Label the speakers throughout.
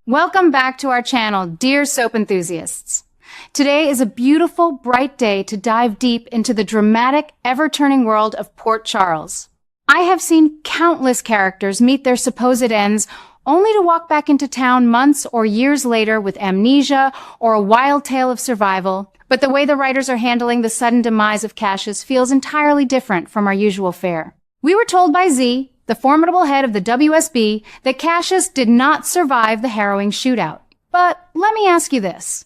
Speaker 1: Welcome back to our channel, dear soap enthusiasts. Today is a beautiful, bright day to dive deep into the dramatic, ever-turning world of Port Charles. I have seen countless characters meet their supposed ends only to walk back into town months or years later with amnesia or a wild tale of survival, but the way the writers are handling the sudden demise of Cassius feels entirely different from our usual fare. We were told by Z, the formidable head of the WSB, that Cassius did not survive the harrowing shootout. But let me ask you this.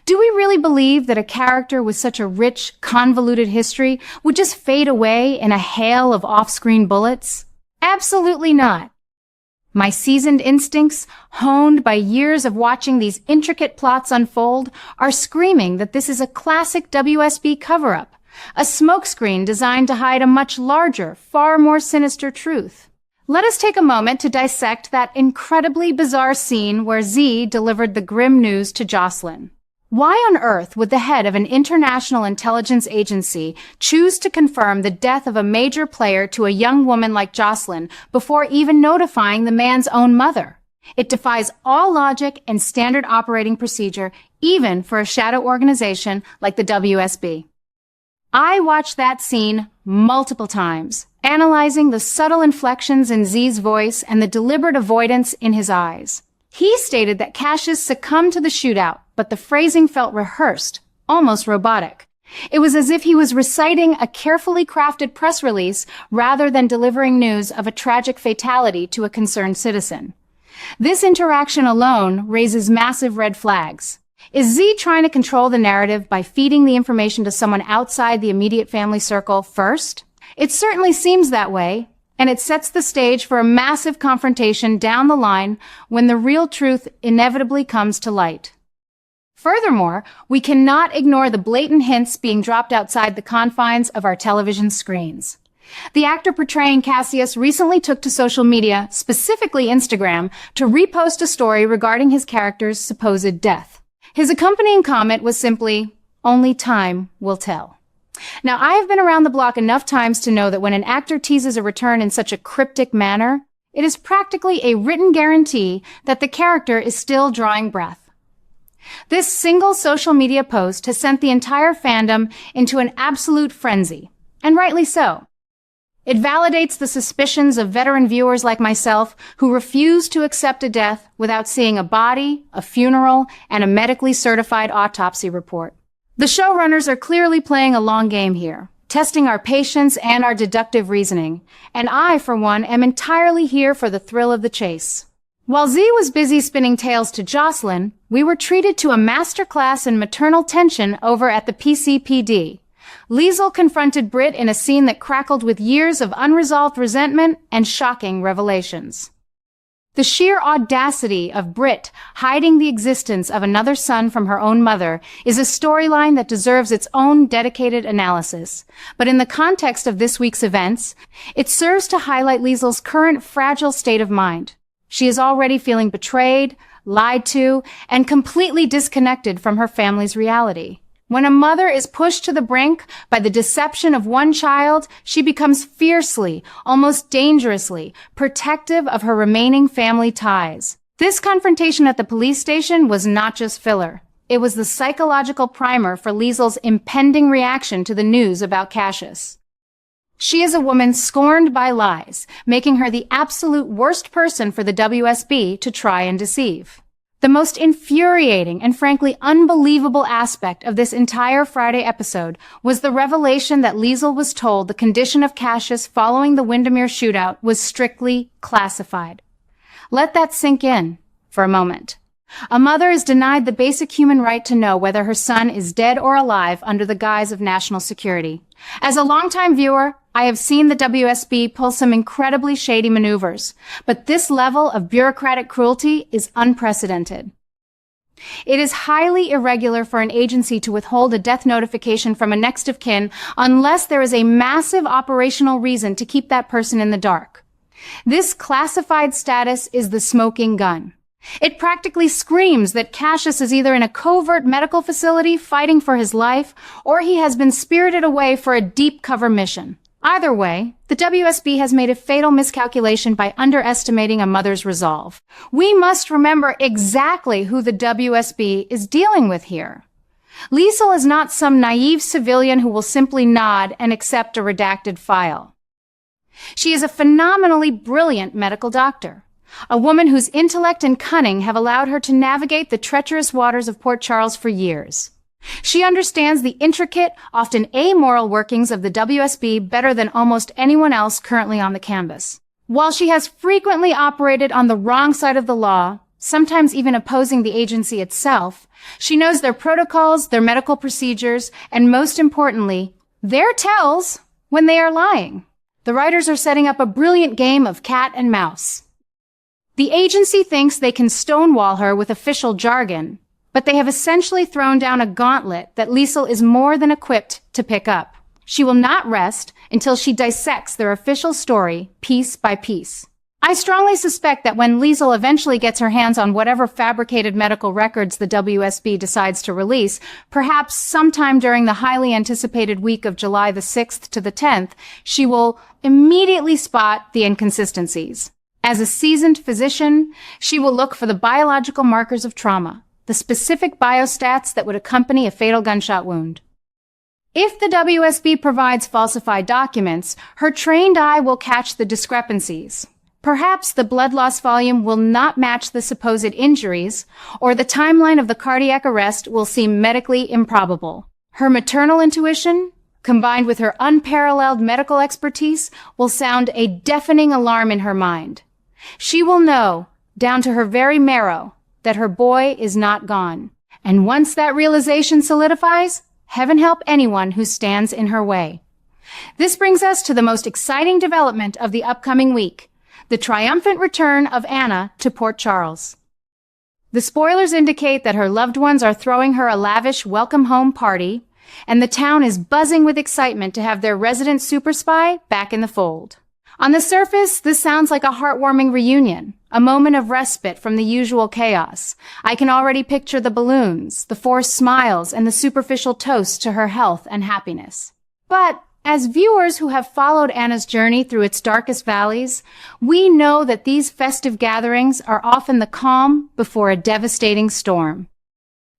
Speaker 1: Do we really believe that a character with such a rich, convoluted history would just fade away in a hail of off-screen bullets? Absolutely not. My seasoned instincts, honed by years of watching these intricate plots unfold, are screaming that this is a classic WSB cover-up, a smokescreen designed to hide a much larger, far more sinister truth. Let us take a moment to dissect that incredibly bizarre scene where Z delivered the grim news to Jocelyn. Why on earth would the head of an international intelligence agency choose to confirm the death of a major player to a young woman like Jocelyn before even notifying the man's own mother? It defies all logic and standard operating procedure, even for a shadow organization like the WSB. I watched that scene multiple times, analyzing the subtle inflections in Z's voice and the deliberate avoidance in his eyes. He stated that Cassius succumbed to the shootout, but the phrasing felt rehearsed, almost robotic. It was as if he was reciting a carefully crafted press release rather than delivering news of a tragic fatality to a concerned citizen. This interaction alone raises massive red flags. Is Z trying to control the narrative by feeding the information to someone outside the immediate family circle first? It certainly seems that way, and it sets the stage for a massive confrontation down the line when the real truth inevitably comes to light. Furthermore, we cannot ignore the blatant hints being dropped outside the confines of our television screens. The actor portraying Cassius recently took to social media, specifically Instagram, to repost a story regarding his character's supposed death. His accompanying comment was simply, "Only time will tell." Now, I have been around the block enough times to know that when an actor teases a return in such a cryptic manner, it is practically a written guarantee that the character is still drawing breath. This single social media post has sent the entire fandom into an absolute frenzy, and rightly so. It validates the suspicions of veteran viewers like myself who refuse to accept a death without seeing a body, a funeral, and a medically certified autopsy report. The showrunners are clearly playing a long game here, testing our patience and our deductive reasoning, and I, for one, am entirely here for the thrill of the chase. While Z was busy spinning tales to Jocelyn, we were treated to a masterclass in maternal tension over at the PCPD. Liesl confronted Britt in a scene that crackled with years of unresolved resentment and shocking revelations. The sheer audacity of Britt hiding the existence of another son from her own mother is a storyline that deserves its own dedicated analysis. But in the context of this week's events, it serves to highlight Liesl's current fragile state of mind. She is already feeling betrayed, lied to, and completely disconnected from her family's reality. When a mother is pushed to the brink by the deception of one child, she becomes fiercely, almost dangerously, protective of her remaining family ties. This confrontation at the police station was not just filler. It was the psychological primer for Liesl's impending reaction to the news about Cassius. She is a woman scorned by lies, making her the absolute worst person for the WSB to try and deceive. The most infuriating and frankly unbelievable aspect of this entire Friday episode was the revelation that Liesl was told the condition of Cassius following the Windermere shootout was strictly classified. Let that sink in for a moment. A mother is denied the basic human right to know whether her son is dead or alive under the guise of national security. As a longtime viewer, I have seen the WSB pull some incredibly shady maneuvers, but this level of bureaucratic cruelty is unprecedented. It is highly irregular for an agency to withhold a death notification from a next of kin unless there is a massive operational reason to keep that person in the dark. This classified status is the smoking gun. It practically screams that Cassius is either in a covert medical facility fighting for his life, or he has been spirited away for a deep cover mission. Either way, the WSB has made a fatal miscalculation by underestimating a mother's resolve. We must remember exactly who the WSB is dealing with here. Liesl is not some naive civilian who will simply nod and accept a redacted file. She is a phenomenally brilliant medical doctor, a woman whose intellect and cunning have allowed her to navigate the treacherous waters of Port Charles for years. She understands the intricate, often amoral workings of the WSB better than almost anyone else currently on the canvas. While she has frequently operated on the wrong side of the law, sometimes even opposing the agency itself, she knows their protocols, their medical procedures, and most importantly, their tells when they are lying. The writers are setting up a brilliant game of cat and mouse. The agency thinks they can stonewall her with official jargon, but they have essentially thrown down a gauntlet that Liesl is more than equipped to pick up. She will not rest until she dissects their official story piece by piece. I strongly suspect that when Liesl eventually gets her hands on whatever fabricated medical records the WSB decides to release, perhaps sometime during the highly anticipated week of July the 6th to the 10th, she will immediately spot the inconsistencies. As a seasoned physician, she will look for the biological markers of trauma, the specific biostats that would accompany a fatal gunshot wound. If the WSB provides falsified documents, her trained eye will catch the discrepancies. Perhaps the blood loss volume will not match the supposed injuries, or the timeline of the cardiac arrest will seem medically improbable. Her maternal intuition, combined with her unparalleled medical expertise, will sound a deafening alarm in her mind. She will know, down to her very marrow, that her boy is not gone. And once that realization solidifies, heaven help anyone who stands in her way. This brings us to the most exciting development of the upcoming week, the triumphant return of Anna to Port Charles. The spoilers indicate that her loved ones are throwing her a lavish welcome home party, and the town is buzzing with excitement to have their resident super spy back in the fold. On the surface, this sounds like a heartwarming reunion, a moment of respite from the usual chaos. I can already picture the balloons, the forced smiles, and the superficial toasts to her health and happiness. But as viewers who have followed Anna's journey through its darkest valleys, we know that these festive gatherings are often the calm before a devastating storm.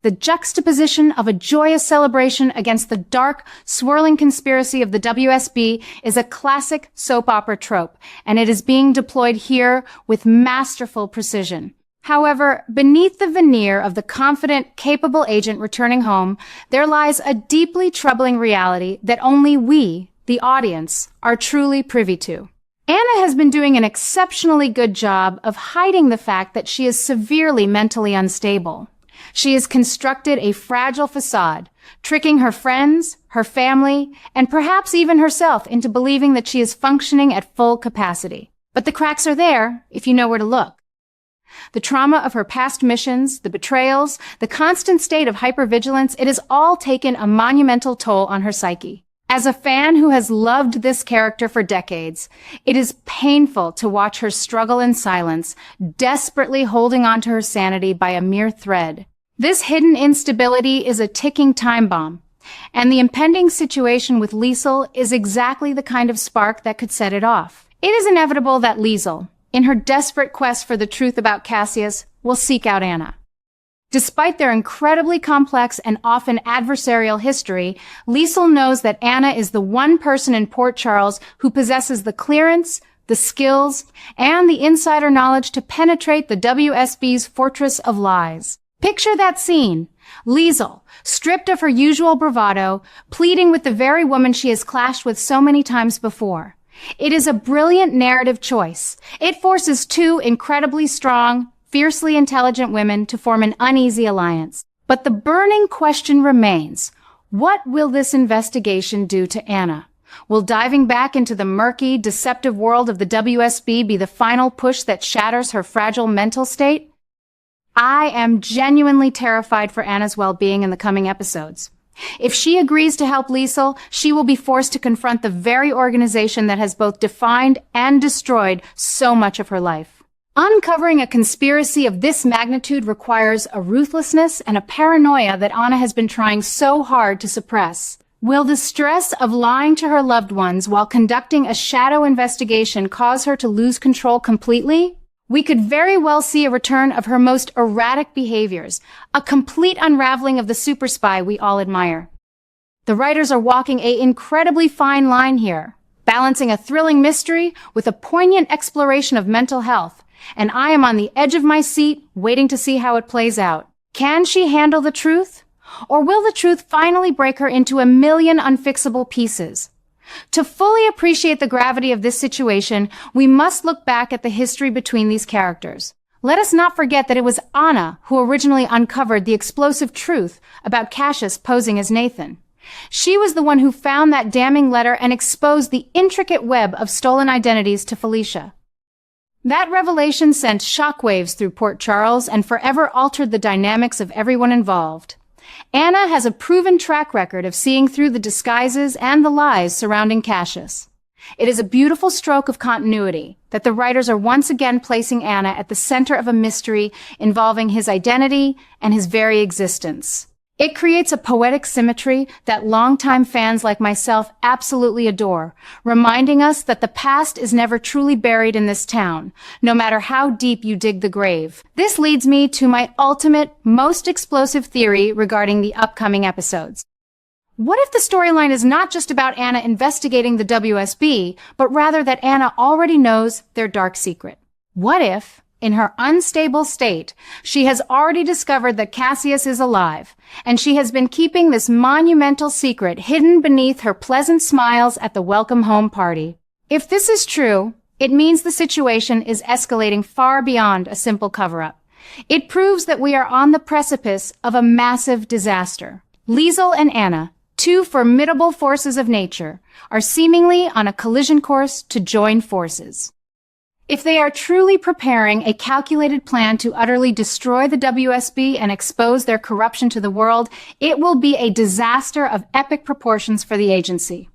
Speaker 1: The juxtaposition of a joyous celebration against the dark, swirling conspiracy of the WSB is a classic soap opera trope, and it is being deployed here with masterful precision. However, beneath the veneer of the confident, capable agent returning home, there lies a deeply troubling reality that only we, the audience, are truly privy to. Anna has been doing an exceptionally good job of hiding the fact that she is severely mentally unstable. She has constructed a fragile facade, tricking her friends, her family, and perhaps even herself into believing that she is functioning at full capacity. But the cracks are there if you know where to look. The trauma of her past missions, the betrayals, the constant state of hypervigilance, it has all taken a monumental toll on her psyche. As a fan who has loved this character for decades, it is painful to watch her struggle in silence, desperately holding on to her sanity by a mere thread. This hidden instability is a ticking time bomb, and the impending situation with Liesl is exactly the kind of spark that could set it off. It is inevitable that Liesl, in her desperate quest for the truth about Cassius, will seek out Anna. Despite their incredibly complex and often adversarial history, Liesl knows that Anna is the one person in Port Charles who possesses the clearance, the skills, and the insider knowledge to penetrate the WSB's fortress of lies. Picture that scene. Liesl, stripped of her usual bravado, pleading with the very woman she has clashed with so many times before. It is a brilliant narrative choice. It forces two incredibly strong, fiercely intelligent women to form an uneasy alliance. But the burning question remains, what will this investigation do to Anna? Will diving back into the murky, deceptive world of the WSB be the final push that shatters her fragile mental state? I am genuinely terrified for Anna's well-being in the coming episodes. If she agrees to help Liesl, she will be forced to confront the very organization that has both defined and destroyed so much of her life. Uncovering a conspiracy of this magnitude requires a ruthlessness and a paranoia that Anna has been trying so hard to suppress. Will the stress of lying to her loved ones while conducting a shadow investigation cause her to lose control completely? We could very well see a return of her most erratic behaviors, a complete unraveling of the super spy we all admire. The writers are walking an incredibly fine line here, balancing a thrilling mystery with a poignant exploration of mental health, and I am on the edge of my seat waiting to see how it plays out. Can she handle the truth? Or will the truth finally break her into a million unfixable pieces? To fully appreciate the gravity of this situation, we must look back at the history between these characters. Let us not forget that it was Anna who originally uncovered the explosive truth about Cassius posing as Nathan. She was the one who found that damning letter and exposed the intricate web of stolen identities to Felicia. That revelation sent shockwaves through Port Charles and forever altered the dynamics of everyone involved. Anna has a proven track record of seeing through the disguises and the lies surrounding Cassius. It is a beautiful stroke of continuity that the writers are once again placing Anna at the center of a mystery involving his identity and his very existence. It creates a poetic symmetry that longtime fans like myself absolutely adore, reminding us that the past is never truly buried in this town, no matter how deep you dig the grave. This leads me to my ultimate, most explosive theory regarding the upcoming episodes. What if the storyline is not just about Anna investigating the WSB, but rather that Anna already knows their dark secret? What if, in her unstable state, she has already discovered that Cassius is alive, and she has been keeping this monumental secret hidden beneath her pleasant smiles at the welcome home party? If this is true, it means the situation is escalating far beyond a simple cover-up. It proves that we are on the precipice of a massive disaster. Liesl and Anna, two formidable forces of nature, are seemingly on a collision course to join forces. If they are truly preparing a calculated plan to utterly destroy the WSB and expose their corruption to the world, it will be a disaster of epic proportions for the agency.